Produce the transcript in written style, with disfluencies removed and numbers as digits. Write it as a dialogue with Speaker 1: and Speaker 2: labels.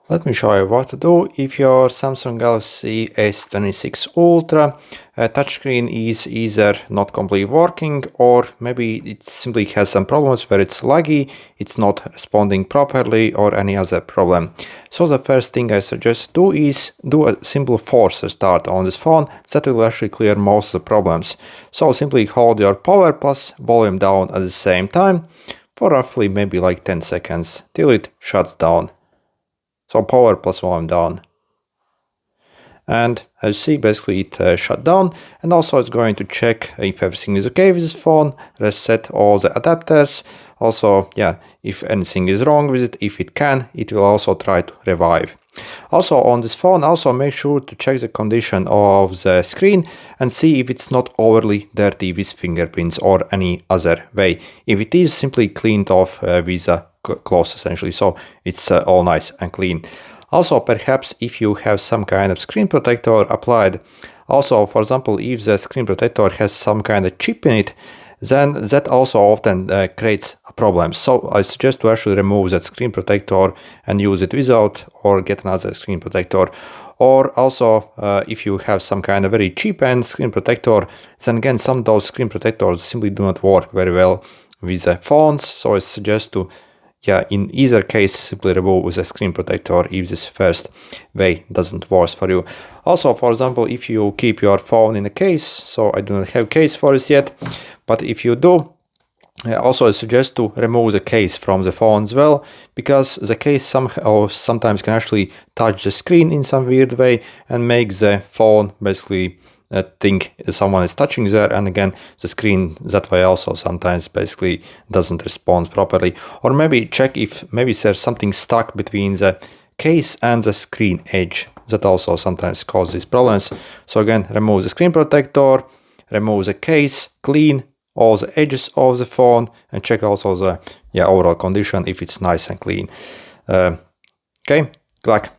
Speaker 1: Let me show you what to do if your Samsung Galaxy S26 Ultra touchscreen is either not completely working, or maybe it simply has some problems where it's laggy, it's not responding properly, or any other problem. So the first thing I suggest to do is do a simple force restart on this phone. That will actually clear most of the problems. So simply hold your power plus volume down at the same time for roughly maybe like 10 seconds till it shuts down. So power plus volume down. And as you see, basically it shut down, and also it's going to check if everything is okay with this phone, reset all the adapters. Also, yeah, if anything is wrong with it, if it can, it will also try to revive. Also on this phone, also make sure to check the condition of the screen and see if it's not overly dirty with fingerprints or any other way. If it is, simply cleaned off with a cloth essentially, so it's all nice and clean. Also, perhaps if you have some kind of screen protector applied, also for example if the screen protector has some kind of chip in it, then that also often creates a problem. So I suggest to actually remove that screen protector and use it without, or get another screen protector. Or also if you have some kind of very cheap end screen protector, then again some of those screen protectors simply do not work very well with the phones. So I suggest to, yeah, in either case, simply remove the screen protector if this first way doesn't work for you. Also, for example, if you keep your phone in a case, so I do not have case for this yet, but if you do, also I suggest to remove the case from the phone as well, because the case sometimes can actually touch the screen in some weird way and make the phone basically think someone is touching there, and again the screen that way also sometimes basically doesn't respond properly. Or maybe check if maybe there's something stuck between the case and the screen edge, that also sometimes causes problems. So again, remove the screen protector, remove the case, clean all the edges of the phone, and check also the overall condition if it's nice and clean. Okay, good luck.